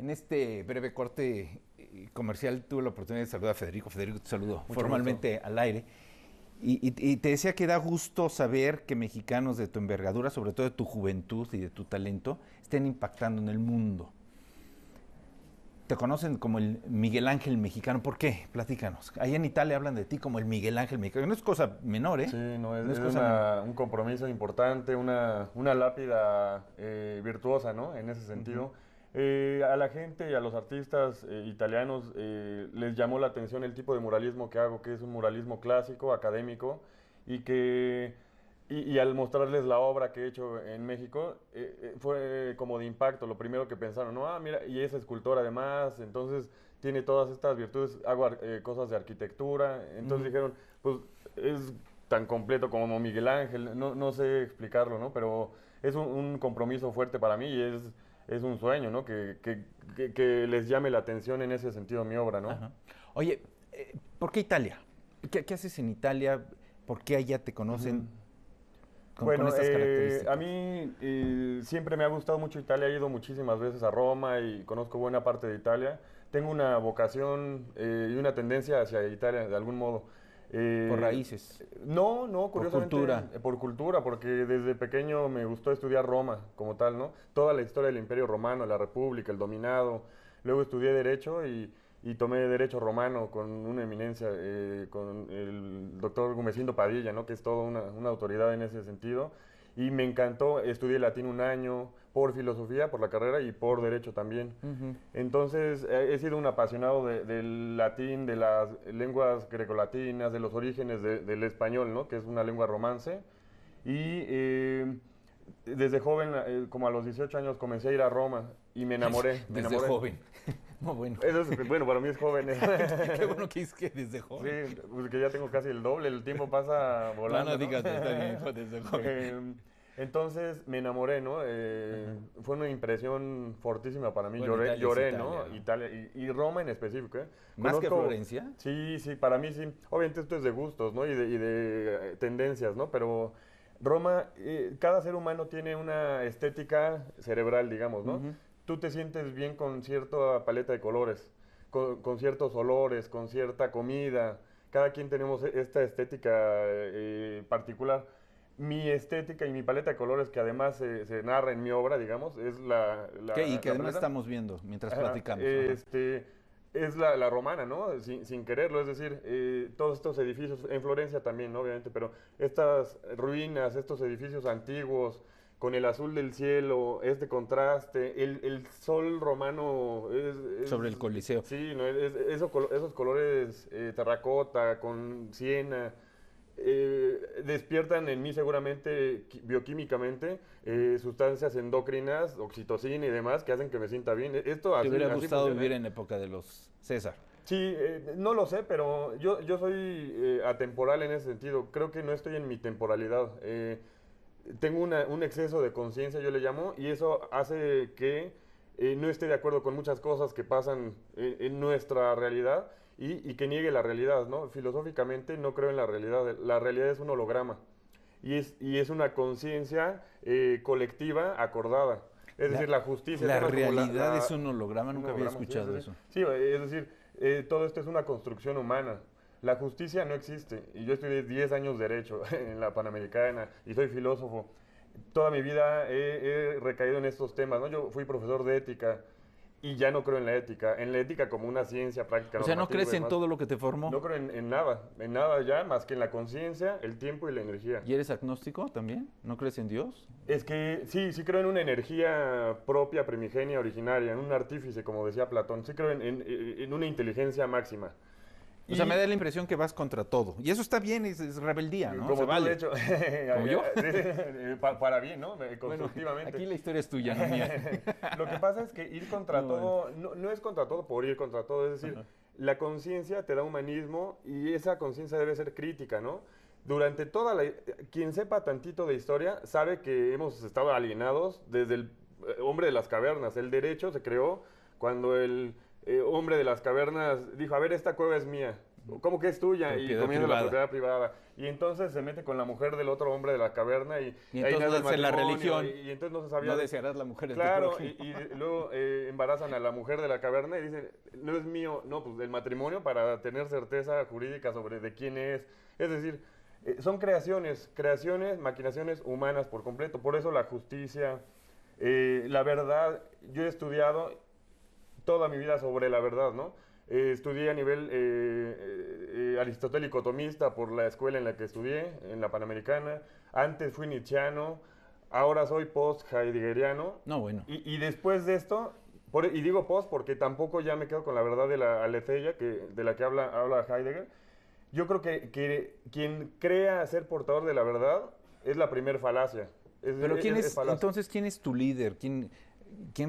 En este breve corte comercial tuve la oportunidad de saludar a Federico. Federico, te saludo Mucho formalmente gusto. al aire. Y te decía que da gusto saber que mexicanos de tu envergadura, sobre todo de tu juventud y de tu talento, estén impactando en el mundo. Te conocen como el Miguel Ángel mexicano. ¿Por qué? Platícanos. Ahí en Italia hablan de ti como el Miguel Ángel mexicano. No es cosa menor, ¿eh? Sí, no, No es es cosa menor. un compromiso importante, una lápida virtuosa, ¿no? En ese Ujú. sentido. A la gente y a los artistas italianos les llamó la atención el tipo de muralismo que hago, que es un muralismo clásico, académico, y que y al mostrarles la obra que he hecho en México, fue como de impacto. Lo primero que pensaron, no, ah, mira, y es escultor además, entonces tiene todas estas virtudes, hago cosas de arquitectura, entonces Ujú. dijeron, pues es tan completo como Miguel Ángel, no sé explicarlo, ¿no? Pero es un compromiso fuerte para mí y es un sueño, ¿no? Que les llame la atención en ese sentido mi obra, ¿no? Ajá. Oye, ¿por qué Italia? ¿Qué haces en Italia? ¿Por qué allá te Ujú. conocen con Bueno, estas a características? mí siempre me ha gustado mucho Italia, he ido muchísimas veces a Roma y conozco buena parte de Italia. Tengo una vocación y una tendencia hacia Italia de algún modo. Por Eh, raíces, no, por curiosamente cultura. por cultura, porque desde pequeño me gustó estudiar Roma como tal, ¿no? Toda la historia del Imperio Romano, la República, el dominado. Luego estudié Derecho y tomé Derecho Romano con una eminencia, con el doctor Gumecindo Padilla, ¿no? Que es toda una autoridad en ese sentido. Y me encantó, estudié latín un año por filosofía, por la carrera y por derecho también. Ujú. Entonces, he sido un apasionado del latín, de las lenguas grecolatinas, de los orígenes del español, ¿no? Que es una lengua romance. Y desde joven, como a los 18 años, comencé a ir a Roma y me enamoré, me Desde enamoré. joven. No, bueno. Eso es, bueno, para mí es joven. Qué bueno que es que desde Sí, joven. pues que ya tengo casi el doble, el tiempo pasa No, no volando, ¿no? digas, está bien, hijo, desde joven. Em, entonces me enamoré, ¿no? Ajá. Fue una impresión fortísima para mí, Bueno, Italia es lloré, Italia, ¿no? ¿no? Italia y Roma en específico, ¿eh? Más que Conozco, Florencia. sí, para mí sí. Obviamente esto es de gustos, ¿no? Y de tendencias, ¿no? Pero Roma, cada ser humano tiene una estética cerebral, digamos, ¿no? Ujú. Tú te sientes bien con cierta paleta de colores, con ciertos olores, con cierta comida. Cada quien tenemos esta estética particular. Mi estética y mi paleta de colores, que además se narra en mi obra, digamos, es Y que la además paleta. estamos viendo mientras Ajá, platicamos. Ajá. es la romana, ¿no? Sin quererlo, es decir, todos estos edificios, en Florencia también, ¿no? Obviamente, pero estas ruinas, estos edificios antiguos, con el azul del cielo, este contraste, el sol romano Sobre el Coliseo. sí, ¿no? Esos colores terracota, con siena, despiertan en mí seguramente bioquímicamente sustancias endócrinas, oxitocina y demás que hacen que me sienta bien. Esto ¿Te hubiera así gustado funciona, vivir ¿eh? en época de los César? Sí, no lo sé, pero yo soy atemporal en ese sentido. Creo que no estoy en mi temporalidad. Tengo un exceso de conciencia, yo le llamo, y eso hace que no esté de acuerdo con muchas cosas que pasan en nuestra realidad y que niegue la realidad, ¿no? Filosóficamente no creo en la realidad es un holograma y es una conciencia colectiva acordada. Es decir, La, la justicia, la temas como realidad es un holograma, un nunca había holograma, sí, escuchado eso. sí, es decir, todo esto es una construcción humana. La justicia no existe. Y yo estudié 10 años derecho en la Panamericana y soy filósofo. Toda mi vida he recaído en estos temas, ¿no? Yo fui profesor de ética y ya no creo en la ética como una ciencia práctica O sea, ¿no normativa crees y en demás. todo lo que te No formó? creo en nada ya más que en la conciencia, el tiempo y la energía. ¿Y eres agnóstico también? ¿No crees en Dios? Es que sí creo en una energía propia, primigenia, originaria, en un artífice, como decía Platón. Sí creo en una inteligencia máxima. O sea, me Y da la impresión que vas contra todo. Y eso está bien, es rebeldía, ¿no? Se como tú, de vale. hecho, ¿Como yo? sí, para bien, ¿no? Bueno, Constructivamente. aquí la historia es tuya, no mía. Lo que pasa es que ir contra No, bueno. todo, no es contra todo por ir contra todo, es decir, Ajá. la conciencia te da humanismo y esa conciencia debe ser crítica, ¿no? Durante toda la... Quien sepa tantito de historia sabe que hemos estado alienados desde el hombre de las cavernas. El derecho se creó cuando el hombre de las cavernas dijo, a ver, esta cueva es mía. ¿cómo que es tuya? Propiedad Y comienza privada. la propiedad privada. Y entonces se mete con la mujer del otro hombre de la caverna y Y ahí entonces nace el hace la matrimonio, religión. y entonces no se sabía. No desearás la mujer de tu Claro, prójimo. y luego embarazan a la mujer de la caverna y dicen, no es mío, no, pues del matrimonio para tener certeza jurídica sobre de quién es. Es decir, son creaciones, maquinaciones humanas por completo. Por eso la justicia, la verdad, yo he estudiado toda mi vida sobre la verdad, ¿no? Estudié a nivel aristotélico tomista por la escuela en la que estudié, en la Panamericana. Antes fui nietzscheano, ahora soy post-heideggeriano. No, bueno. Y después de esto, y digo post porque tampoco ya me quedo con la verdad de la aletheia, de la que habla Heidegger. Yo creo que quien crea ser portador de la verdad es la primer falacia. Pero falacia. entonces, ¿quién es tu líder? ¿Quién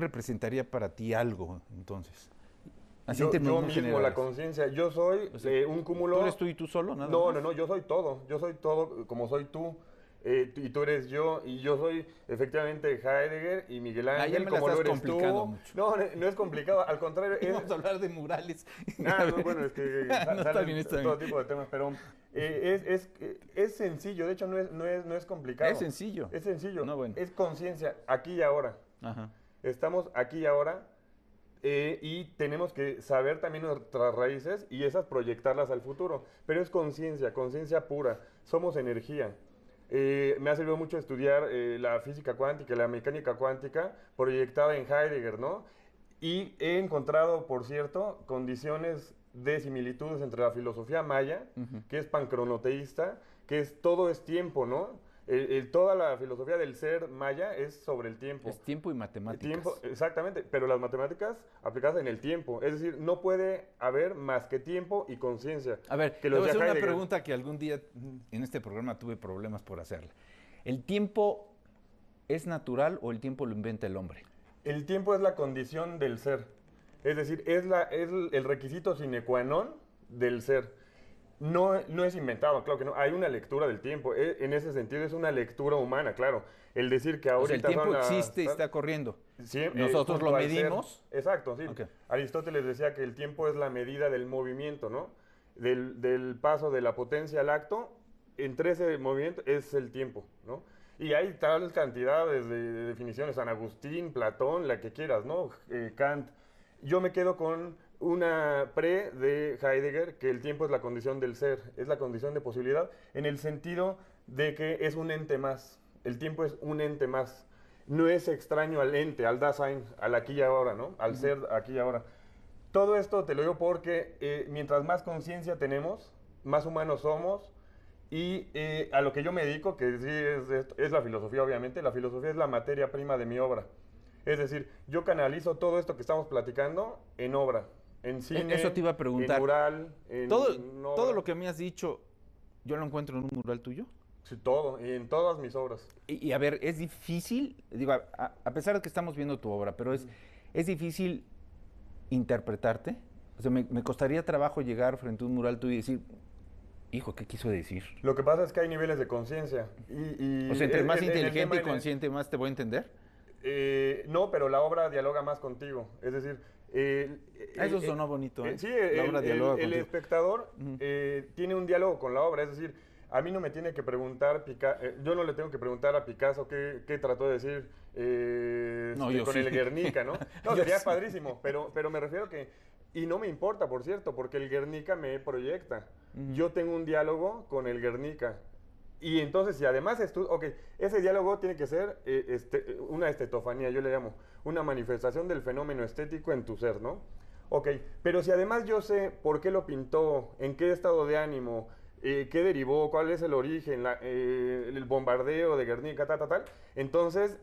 representaría para ti algo, entonces? Así en Yo términos mismo, generales. la conciencia. Yo soy O sea, un cúmulo... ¿Tú eres tú y tú solo? Nada No, más? no, no, yo soy todo. Yo soy todo como soy tú. Y tú eres yo. Y yo soy efectivamente Heidegger y Miguel ya Ángel, me la como lo estás eres tú. complicando mucho. No, no es complicado. Al contrario, Vamos a hablar de murales. No, bueno, es que No, está salen bien, está todo bien. tipo de temas, pero es sencillo. De hecho, no es complicado. Es sencillo. Es sencillo. No, bueno. Es conciencia, aquí y ahora. Ajá. Estamos aquí y ahora. Y tenemos que saber también nuestras raíces y esas proyectarlas al futuro. Pero es conciencia pura. Somos energía. Me ha servido mucho estudiar la física cuántica y la mecánica cuántica proyectada en Heidegger, ¿no? Y he encontrado, por cierto, condiciones de similitudes entre la filosofía maya, que es pancronoteísta, todo es tiempo, ¿no? Toda la filosofía del ser maya es sobre el tiempo. Es tiempo y matemáticas. Tiempo, exactamente, pero las matemáticas aplicadas en el tiempo. Es decir, no puede haber más que tiempo y conciencia. A ver, que te los voy a de hacer una Heidegger. pregunta que algún día en este programa tuve problemas por hacerla. ¿El tiempo es natural o el tiempo lo inventa el hombre? El tiempo es la condición del ser. Es decir, es el requisito sine qua non del ser. No es inventado, claro que no. Hay una lectura del tiempo. En ese sentido es una lectura humana, claro. El decir que O sea, ahorita el tiempo son las- existe y está corriendo. Sí, Nosotros junto lo al ser. medimos. Exacto, sí. Ok. Aristóteles decía que el tiempo es la medida del movimiento, ¿no? Del paso de la potencia al acto. Entre ese movimiento es el tiempo, ¿no? Y hay tal cantidades de definiciones, San Agustín, Platón, la que quieras, ¿no? Kant. Yo me quedo con una de Heidegger, que el tiempo es la condición del ser, es la condición de posibilidad, en el sentido de que es un ente más. El tiempo es un ente más. No es extraño al ente, al Dasein, al aquí y ahora, ¿no? Al ser aquí y ahora. Todo esto te lo digo porque mientras más conciencia tenemos, más humanos somos. Y a lo que yo me dedico, que sí es la filosofía, obviamente, la filosofía es la materia prima de mi obra. Es decir, yo canalizo todo esto que estamos platicando en obra, en cine, Eso te iba a preguntar. en mural, en Todo obra. lo que me has dicho, ¿yo lo encuentro en un mural tuyo? Sí, todo, y en todas mis obras. Y a ver, es difícil, digo, a pesar de que estamos viendo tu obra, pero es difícil interpretarte. O sea, me costaría trabajo llegar frente a un mural tuyo y decir, hijo, ¿qué quiso decir? Lo que pasa es que hay niveles de conciencia. O sea, entre más en el inteligente y tema, consciente, más te voy a entender. No, pero la obra dialoga más contigo. Es decir... Eso sonó bonito, ¿eh? Sí, La obra dialoga el contigo. espectador tiene un diálogo con la obra. Es decir, a mí no me tiene que preguntar, yo no le tengo que preguntar a Picasso qué trató de decir No, yo con sí. el Guernica, ¿no? No, Yo sería sí. padrísimo, pero me refiero que... Y no me importa, por cierto, porque el Guernica me proyecta. Yo tengo un diálogo con el Guernica. Y entonces, si además ese diálogo tiene que ser una estetofanía, yo le llamo, una manifestación del fenómeno estético en tu ser, ¿no? Ok, pero si además yo sé por qué lo pintó, en qué estado de ánimo, qué derivó, cuál es el origen, el bombardeo de Guernica, tal, entonces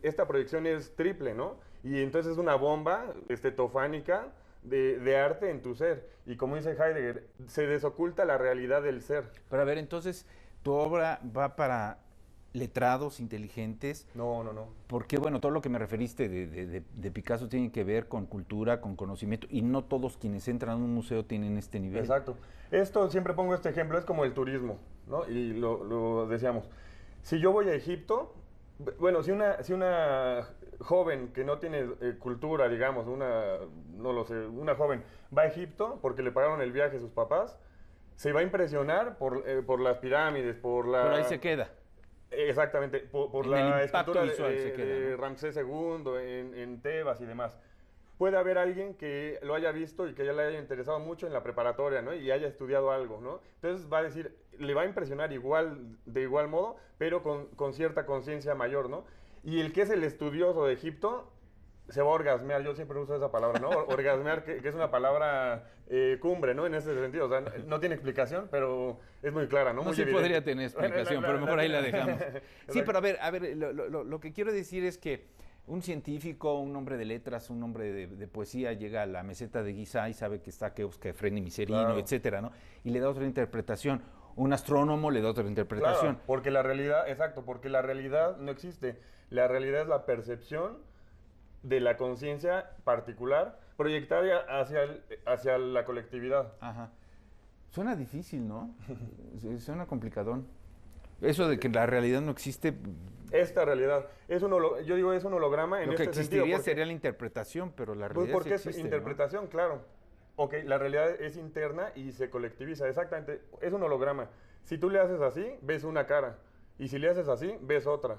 esta proyección es triple, ¿no? Y entonces es una bomba estetofánica de arte en tu ser. Y como dice Heidegger, se desoculta la realidad del ser. Pero a ver, entonces, tu obra va para letrados, inteligentes, No. porque, bueno, todo lo que me referiste de Picasso tiene que ver con cultura, con conocimiento, y no todos quienes entran a un museo tienen este nivel. Exacto. Esto, siempre pongo este ejemplo, es como el turismo, ¿no? Y lo decíamos. Si yo voy a Egipto, bueno, si una joven que no tiene cultura, digamos, no lo sé, una joven va a Egipto porque le pagaron el viaje a sus papás, se va a impresionar por las pirámides, por la... Pero ahí se queda. Exactamente, por En el la impacto escultura visual se queda, de ¿no? Ramsés II en Tebas y demás. Puede haber alguien que lo haya visto y que ya le haya interesado mucho en la preparatoria, ¿no? Y haya estudiado algo, ¿no? Entonces va a decir, le va a impresionar igual, de igual modo, pero con cierta conciencia mayor, ¿no? Y el que es el estudioso de Egipto se va a orgasmear, yo siempre uso esa palabra, ¿no? Orgasmear, que es una palabra cumbre, ¿no? En ese sentido, o sea, no tiene explicación, pero es muy clara, ¿no? No Muy sí evidente. podría tener explicación, pero mejor ahí la dejamos. Sí, Exacto. pero a ver, lo que quiero decir es que un científico, un hombre de letras, un hombre de poesía llega a la meseta de Giza y sabe que está Keops, Kefren y Miserino, Claro. etcétera, ¿no? Y le da otra interpretación. Un astrónomo le da otra interpretación. Claro, porque la realidad, exacto, porque la realidad no existe. La realidad es la percepción de la conciencia particular proyectada hacia la colectividad. Ajá. Suena difícil, ¿no? Suena complicadón. Eso de que la realidad no existe, Esta realidad es yo digo es un holograma en lo que este existiría sentido. sería la interpretación, pero la Pues realidad porque sí es existe, ¿no? interpretación, claro. Ok, la realidad es interna y se colectiviza, exactamente. Es un holograma. Si tú le haces así, ves una cara. Y si le haces así, ves otra.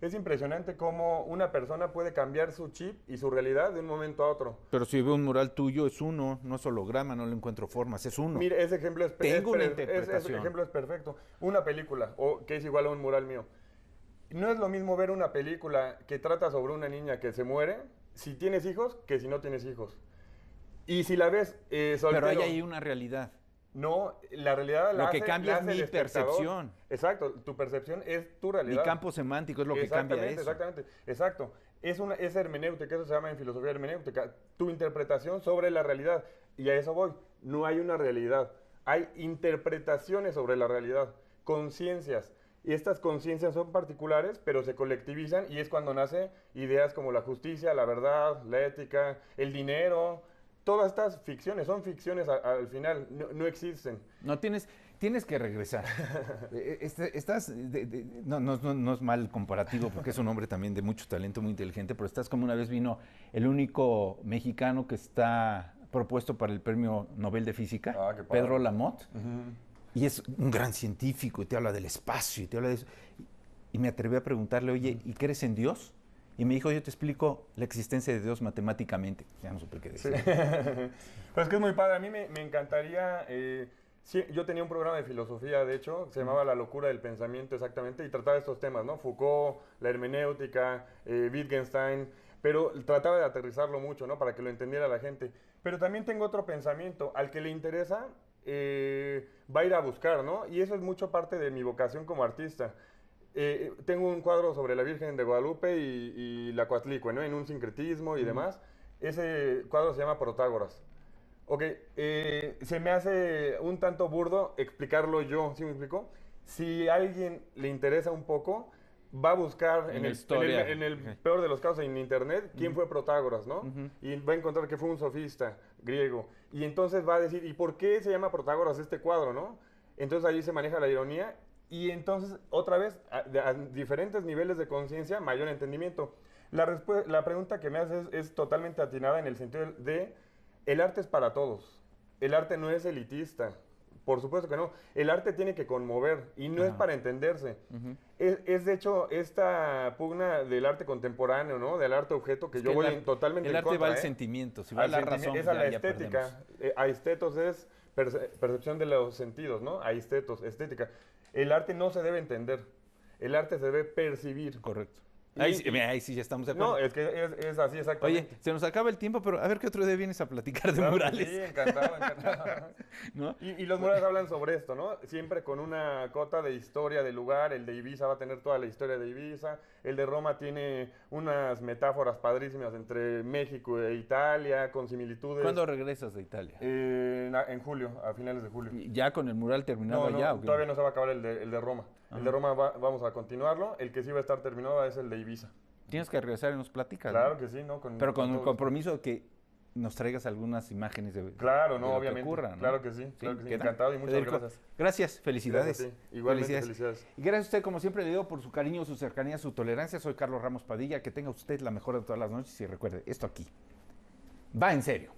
Es impresionante cómo una persona puede cambiar su chip y su realidad de un momento a otro. Pero si veo un mural tuyo, es uno, no es holograma, no le encuentro formas, es uno. Mire, ese ejemplo Tengo una ese interpretación. ejemplo es perfecto. Una película, o que es igual a un mural mío. No es lo mismo ver una película que trata sobre una niña que se muere, si tienes hijos, que si no tienes hijos. Y si la ves soltero... Pero ahí hay una realidad. No, la realidad Lo que cambia es la hace mi el espectador. percepción. Exacto, tu percepción es tu realidad. Mi campo semántico es lo que cambia eso. Exactamente, exacto. Es hermenéutica, eso se llama en filosofía hermenéutica, tu interpretación sobre la realidad. Y a eso voy, no hay una realidad, hay interpretaciones sobre la realidad, conciencias. Y estas conciencias son particulares, pero se colectivizan y es cuando nacen ideas como la justicia, la verdad, la ética, el dinero. Todas estas ficciones, son ficciones al final, no existen. No tienes que regresar. No es mal comparativo porque es un hombre también de mucho talento, muy inteligente, pero estás como una vez vino el único mexicano que está propuesto para el Premio Nobel de Física, Ah, qué padre. Pedro Lamott, y es un gran científico y te habla del espacio y te habla de eso. Y me atreví a preguntarle, oye, ¿y crees en Dios? Y me dijo, yo te explico la existencia de Dios matemáticamente. Ya no supe qué Sí. decir. Pues es que es muy padre. A mí me encantaría. Sí, yo tenía un programa de filosofía, de hecho, se llamaba La locura del pensamiento, exactamente, y trataba estos temas, ¿no? Foucault, la hermenéutica, Wittgenstein, pero trataba de aterrizarlo mucho, ¿no? Para que lo entendiera la gente. Pero también tengo otro pensamiento. Al que le interesa, va a ir a buscar, ¿no? Y eso es mucho parte de mi vocación como artista. Tengo un cuadro sobre la Virgen de Guadalupe y la Coatlicue, ¿no? En un sincretismo y demás. Ese cuadro se llama Protágoras. Ok, se me hace un tanto burdo explicarlo yo, ¿sí me explico? Si a alguien le interesa un poco, va a buscar En la historia. en el Ok. peor de los casos en internet quién fue Protágoras, ¿no? Y va a encontrar que fue un sofista griego. Y entonces va a decir, ¿y por qué se llama Protágoras este cuadro, no? Entonces ahí se maneja la ironía y entonces otra vez a diferentes niveles de conciencia, mayor entendimiento. La pregunta que me haces es totalmente atinada en el sentido de el arte es para todos. El arte no es elitista. Por supuesto que no. El arte tiene que conmover y no es para entenderse. Es de hecho esta pugna del arte contemporáneo, ¿no? Del arte objeto que Es yo que voy el totalmente en arte contra, va al sentimiento, si va Al a la sentimiento, razón, es a la ya estética. perdemos. Aestetos es percepción de los sentidos, ¿no? Aestetos, estética. El arte no se debe entender. El arte se debe percibir. Correcto. Y- Ahí sí ya estamos de acuerdo. No, es que es así exactamente. Oye, se nos acaba el tiempo, pero a ver qué otro día vienes a platicar de Claro que murales. Sí, encantado, encantado. ¿No? Y los murales hablan sobre esto, ¿no? Siempre con una cota de historia del lugar. El de Ibiza va a tener toda la historia de Ibiza. El de Roma tiene unas metáforas padrísimas entre México e Italia, con similitudes. ¿Cuándo regresas de Italia? En julio, a finales de julio. ¿Ya con el mural terminado No, allá? ¿O qué? todavía no se va a acabar el de Roma. Ajá. El de Roma vamos a continuarlo. El que sí va a estar terminado es el de Ibiza. Tienes que regresar y nos platicas. Claro ¿no? que sí, ¿no? Pero con el todo. compromiso de que nos traigas algunas imágenes de Claro, de no, lo que obviamente. ocurra, ¿no? Claro que sí, claro que sí. ¿queda? Encantado y muchas Federico, gracias. Gracias, felicidades. Gracias a ti. Igualmente, felicidades. Y gracias a usted, como siempre le digo, por su cariño, su cercanía, su tolerancia. Soy Carlos Ramos Padilla. Que tenga usted la mejor de todas las noches y recuerde, esto aquí va en serio.